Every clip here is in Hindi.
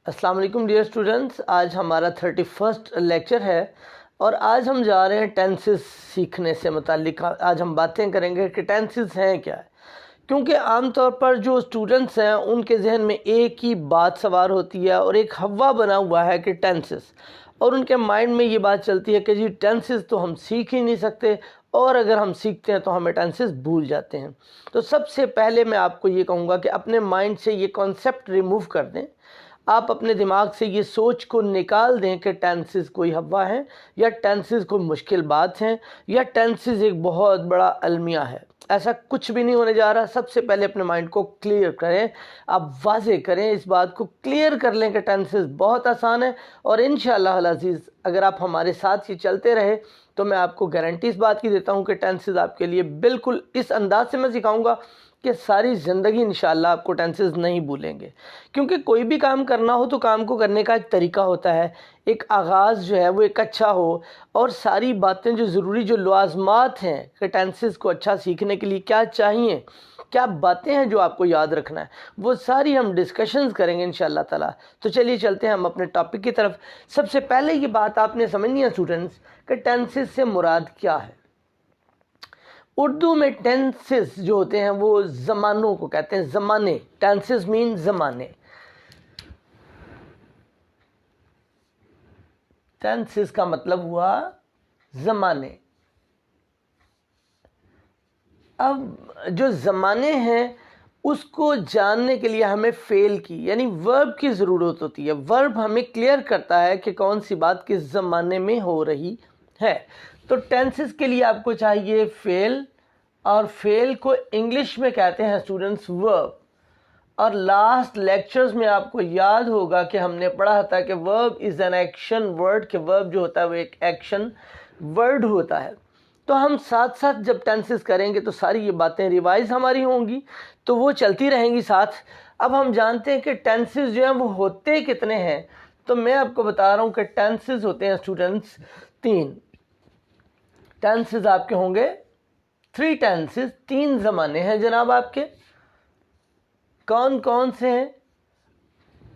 अस्सलाम वालेकुम डियर स्टूडेंट्स, आज हमारा 31st लेक्चर है और आज हम जा रहे हैं टेंसेस सीखने से मुताल्लिक। आज हम बातें करेंगे कि टेंसेस हैं क्या है, क्योंकि आमतौर पर जो स्टूडेंट्स हैं उनके जहन में एक ही बात सवार होती है और एक हवा बना हुआ है कि टेंसेस, और उनके माइंड में ये बात चलती है कि जी टेंसेस तो हम सीख ही नहीं सकते, और अगर हम सीखते हैं तो हमें टेंसेस भूल जाते हैं। तो सबसे पहले मैं आपको ये कहूँगा कि अपने माइंड से ये कॉन्सेप्ट रिमूव कर दें। आप अपने दिमाग से ये सोच को निकाल दें कि टेंसेस कोई हवा है, या टेंसेस कोई मुश्किल बात है, या टेंसेस एक बहुत बड़ा अलमिया है। ऐसा कुछ भी नहीं होने जा रहा। सबसे पहले अपने माइंड को क्लियर करें, आप वाजे करें, इस बात को क्लियर कर लें कि टेंसेस बहुत आसान है, और इंशाअल्लाह अज़ीज़ अगर आप हमारे साथ ही चलते रहे तो मैं आपको गारंटी इस बात की देता हूँ कि टेंसेस आपके लिए बिल्कुल इस अंदाज से मैं सिखाऊंगा कि सारी ज़िंदगी इंशाअल्लाह आपको टेंसेस नहीं भूलेंगे। क्योंकि कोई भी काम करना हो तो काम को करने का एक तरीका होता है, एक आगाज़ जो है वो एक अच्छा हो, और सारी बातें जो ज़रूरी जो लवाज़मात हैं कि टेंसेस को अच्छा सीखने के लिए क्या चाहिए, क्या बातें हैं जो आपको याद रखना है, वो सारी हम डिस्कशंस करेंगे इंशाअल्लाह ताला। तो चलिए चलते हैं हम अपने टॉपिक की तरफ। सबसे पहले ये बात आपने समझनी है स्टूडेंट्स कि टेंसेस से मुराद क्या है। उर्दू में टेंसेस जो होते हैं वो ज़मानों को कहते हैं, ज़माने। टेंसेस मीन ज़माने। टेंसेस का मतलब हुआ ज़माने। अब जो ज़माने हैं उसको जानने के लिए हमें फेल की यानी वर्ब की ज़रूरत होती है। वर्ब हमें क्लियर करता है कि कौन सी बात किस ज़माने में हो रही है। तो टेंसेस के लिए आपको चाहिए फेल, और फेल को इंग्लिश में कहते हैं स्टूडेंट्स वर्ब। और लास्ट लेक्चर्स में आपको याद होगा कि हमने पढ़ा था कि verb is an action word, कि वर्ब जो होता है वो एक एक्शन वर्ड होता है। तो हम साथ साथ जब टेंसेस करेंगे तो सारी ये बातें रिवाइज हमारी होंगी, तो वो चलती रहेंगी साथ। अब हम जानते हैं कि टेंसेस जो हैं वो होते कितने हैं। तो मैं आपको बता रहा हूँ कि टेंसेस होते हैं स्टूडेंट्स 3। टेंसेस आपके होंगे 3 टेंसेस, 3 ज़माने हैं जनाब आपके। कौन कौन से हैं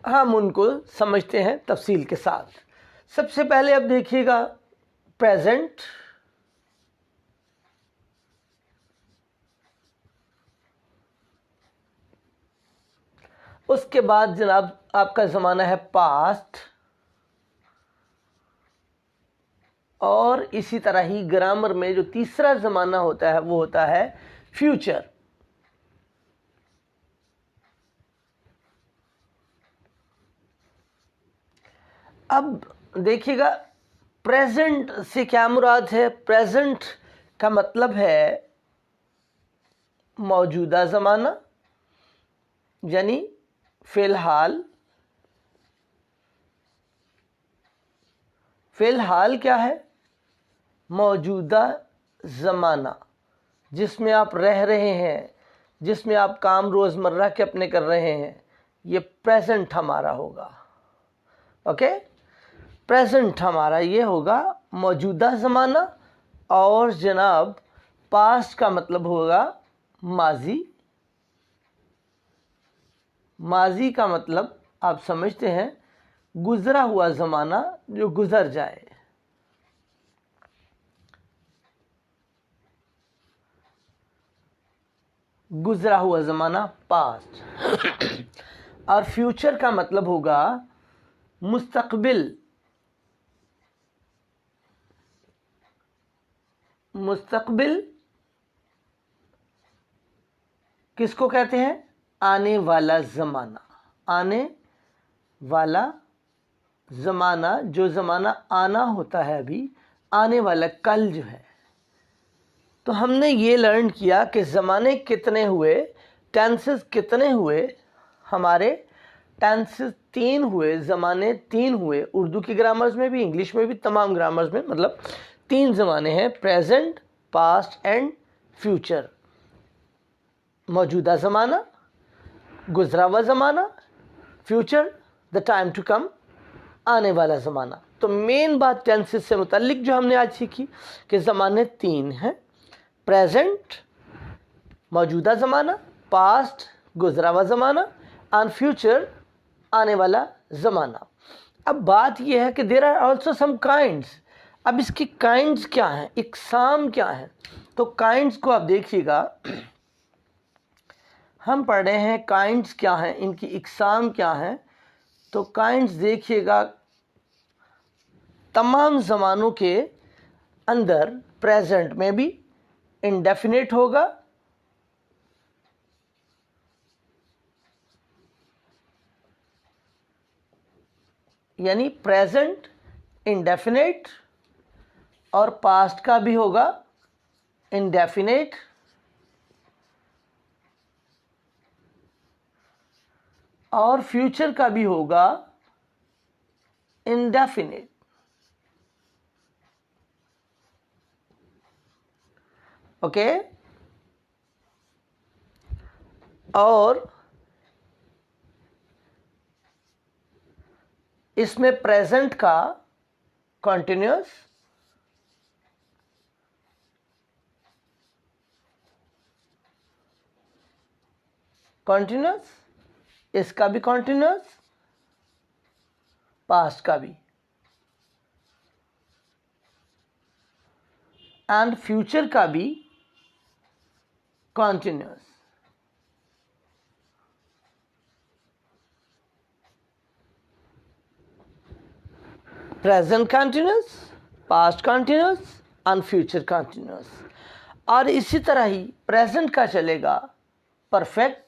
हम उनको समझते हैं तफसील के साथ। सबसे पहले अब देखिएगा प्रेजेंट, उसके बाद जनाब आपका ज़माना है पास्ट, और इसी तरह ही ग्रामर में जो तीसरा ज़माना होता है वो होता है फ्यूचर। अब देखिएगा प्रेजेंट से क्या मुराद है। प्रेजेंट का मतलब है मौजूदा ज़माना, यानी फ़िलहाल। फ़िलहाल क्या है? मौजूदा ज़माना जिसमें आप रह रहे हैं, जिसमें आप काम रोज़मर्रा के अपने कर रहे हैं, ये प्रेजेंट हमारा होगा। ओके, प्रेजेंट हमारा ये होगा मौजूदा ज़माना। और जनाब पास्ट का मतलब होगा माजी। माजी का मतलब आप समझते हैं गुज़रा हुआ ज़माना जो गुज़र जाए। गुज़रा हुआ ज़माना पास्ट। और फ्यूचर का मतलब होगा मुस्तकबिल। मुस्तकबिल किसको कहते हैं? आने वाला ज़माना। आने वाला ज़माना, जो ज़माना आना होता है अभी, आने वाला कल जो है। तो हमने ये लर्न किया कि ज़माने कितने हुए, टेंसेस कितने हुए हमारे। टेंसेस 3 हुए, ज़माने 3 हुए। उर्दू की ग्रामर्स में भी, इंग्लिश में भी, तमाम ग्रामर्स में मतलब 3 ज़माने हैं, प्रेजेंट, पास्ट एंड फ्यूचर। मौजूदा ज़माना, गुज़रा हुआ ज़माना, future the time to come, आने वाला ज़माना। तो मेन बात टेंसेस से मुताल्लिक जो हमने आज सीखी कि ज़माने 3 हैं, प्रेजेंट मौजूदा ज़माना, पास्ट गुज़रा हुआ ज़माना, एंड फ्यूचर आने वाला ज़माना। अब बात यह है कि there are also some kinds. अब इसकी काइंड्स क्या हैं, इकसाम क्या हैं? तो काइंड्स को आप देखिएगा, हम पढ़ रहे हैं काइंड्स क्या हैं, इनकी इकसाम क्या हैं। तो काइंड्स देखिएगा, तमाम ज़मानों के अंदर प्रेजेंट में भी इंडेफिनिट होगा, यानी प्रेजेंट इंडेफिनिट, और पास्ट का भी होगा इंडेफिनिट, और फ्यूचर का भी होगा इंडेफिनिट। ओके, और इसमें प्रेजेंट का कॉन्टिन्यूस, इसका भी कॉन्टिन्यूस, पास्ट का भी, एंड फ्यूचर का भी continuous. Present continuous, past continuous and future continuous. और इसी तरह ही प्रेजेंट का चलेगा परफेक्ट,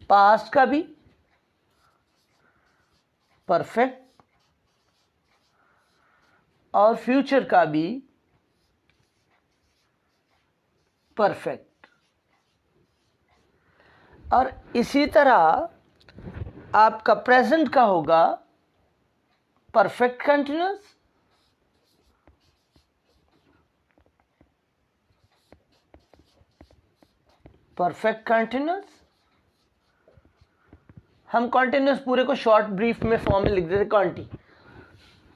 पास्ट का भी परफेक्ट, और फ्यूचर का भी परफेक्ट। और इसी तरह आपका प्रेजेंट का होगा परफेक्ट कंटिन्यूस, परफेक्ट कंटिन्यूस। हम कॉन्टिन्यूस पूरे को शॉर्ट ब्रीफ में फॉर्म में लिख देते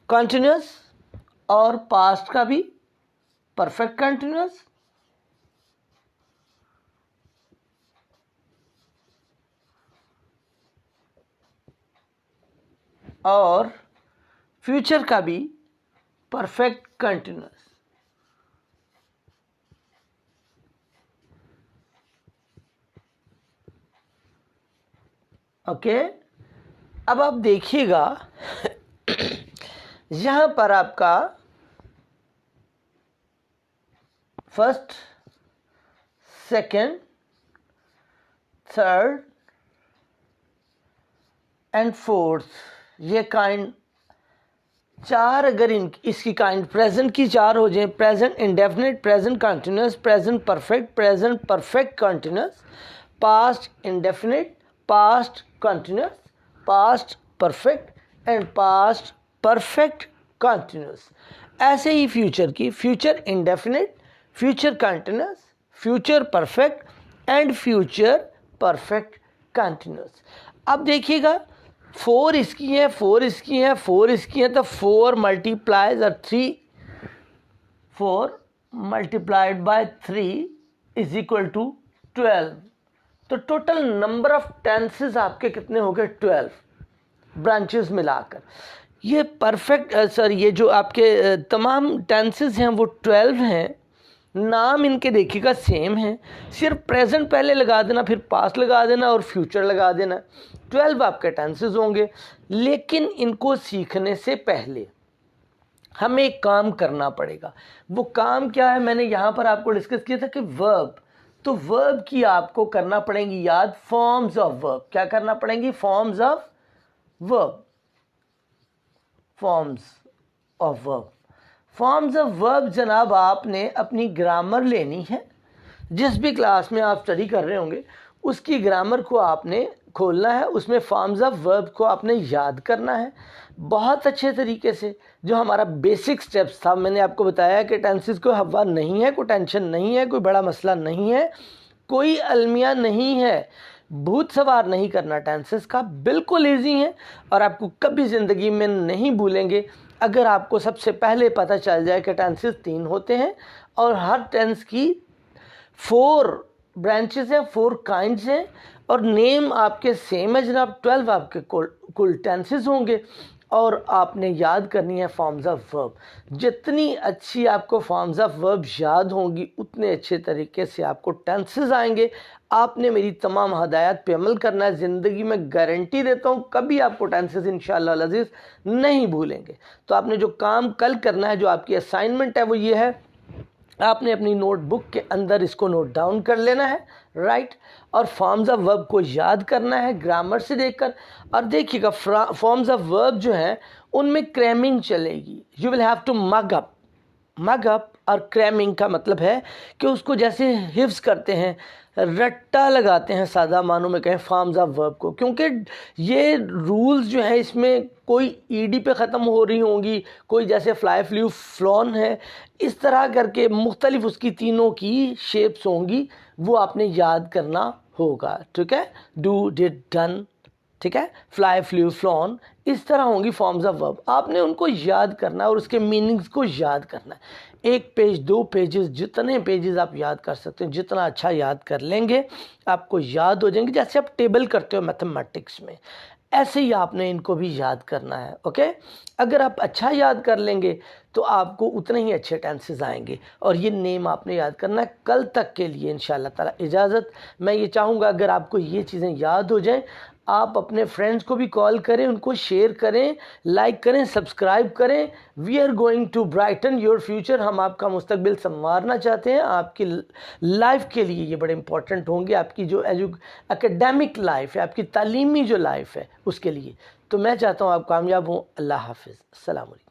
कॉन्टिन्यूस, और पास्ट का भी परफेक्ट कंटिन्यूस, और फ्यूचर का भी परफेक्ट कंटिन्यूस। ओके, अब आप देखिएगा यहां पर आपका first, second, third and fourth, ये काइंड चार, अगर इसकी काइंड प्रेजेंट की चार हो जाए, present indefinite, present continuous, present perfect, present perfect continuous, past indefinite, past continuous, past perfect and past perfect continuous. ऐसे ही फ्यूचर की, future indefinite, future continuous, future perfect and future perfect continuous. अब देखिएगा, 4 इसकी है, 4 इसकी है, 4 इसकी है, तो 4 मल्टीप्लाइज और 4 multiplied by 3 is equal to 12। तो टोटल नंबर ऑफ टेंसेस आपके कितने हो गए? 12 ब्रांचेस मिलाकर। ये परफेक्ट ये जो आपके तमाम टेंसेस हैं वो 12 हैं। नाम इनके देखिएगा सेम है, सिर्फ प्रेजेंट पहले लगा देना, फिर पास्ट लगा देना और फ्यूचर लगा देना। 12 आपके टेंसेस होंगे। लेकिन इनको सीखने से पहले हमें एक काम करना पड़ेगा। वो काम क्या है, मैंने यहाँ पर आपको डिस्कस किया था कि वर्ब। तो वर्ब की आपको करना पड़ेगी याद, फॉर्म्स ऑफ वर्ब। क्या करना पड़ेंगी? Forms of verb. Forms of verb, forms of verb जनाब आपने अपनी ग्रामर लेनी है। जिस भी क्लास में आप स्टडी कर रहे होंगे उसकी ग्रामर को आपने खोलना है, उसमें फॉर्म्स ऑफ वर्ब को आपने याद करना है बहुत अच्छे तरीके से। जो हमारा बेसिक स्टेप्स था, मैंने आपको बताया कि टेंसेस को हवा नहीं है, कोई टेंशन नहीं है, कोई बड़ा मसला नहीं है, कोई अलमिया नहीं है, भूत सवार नहीं करना टेंसेस का, बिल्कुल ईजी है और आपको कभी ज़िंदगी में नहीं भूलेंगे अगर आपको सबसे पहले पता चल जाए कि टेंसेस 3 होते हैं और हर टेंस की 4 ब्रांचेस हैं, 4 काइंड्स हैं, और नेम आपके सेम है जनाब। 12 आपके कुल टेंसेस होंगे, और आपने याद करनी है फॉर्म्स ऑफ वर्ब। जितनी अच्छी आपको फॉर्म्स ऑफ वर्ब याद होंगी उतने अच्छे तरीके से आपको टेंसेस आएंगे। आपने मेरी तमाम हदायत पे अमल करना है। ज़िंदगी में गारंटी देता हूँ कभी आपको टेंसेस इंशाअल्लाह अज़ीज़ नहीं भूलेंगे। तो आपने जो काम कल करना है, जो आपकी असाइनमेंट है, वो ये है, आपने अपनी नोटबुक के अंदर इसको नोट डाउन कर लेना है, राइट। और फॉर्म्स ऑफ वर्ब को याद करना है ग्रामर से देखकर। और देखिएगा फॉर्म्स ऑफ वर्ब जो हैं उनमें क्रैमिंग चलेगी। You will have to mug up. और क्रैमिंग का मतलब है कि उसको जैसे हिफ्स करते हैं, रट्टा लगाते हैं, सादा मानों में कहें फॉर्म्स ऑफ वर्ब को, क्योंकि ये रूल्स जो हैं इसमें कोई ईडी पे ख़त्म हो रही होंगी, कोई जैसे फ्लाई फ्लू फ्लॉन है, इस तरह करके मुख्तलिफ उसकी तीनों की शेप्स होंगी, वो आपने याद करना होगा, ठीक है। डू, डिड, डन, ठीक है, फ्लाई फ्लू फ्लॉन, इस तरह होंगी फॉर्म्स ऑफ वर्ब। आपने उनको याद करना है और उसके मीनिंग्स को याद करना है। 1 पेज, 2 पेजेस, जितने पेजेस आप याद कर सकते हैं, जितना अच्छा याद कर लेंगे आपको याद हो जाएंगे। जैसे आप टेबल करते हो मैथमेटिक्स में, ऐसे ही आपने इनको भी याद करना है, ओके। अगर आप अच्छा याद कर लेंगे तो आपको उतने ही अच्छे टेंसेस आएंगे। और ये नेम आपने याद करना है। कल तक के लिए इंशाअल्लाह ताला इजाज़त। मैं ये चाहूँगा अगर आपको ये चीज़ें याद हो जाएं, आप अपने फ्रेंड्स को भी कॉल करें, उनको शेयर करें, लाइक करें, सब्सक्राइब करें। We are going to brighten your future. हम आपका मुस्तकबिल संवारना चाहते हैं। आपकी लाइफ के लिए ये बड़े इंपॉर्टेंट होंगे, आपकी जो एकेडमिक लाइफ है, आपकी तालीमी जो लाइफ है उसके लिए। तो मैं चाहता हूँ आप कामयाब हों। अल्लाह हाफिज़। अस्सलाम वालेकुम।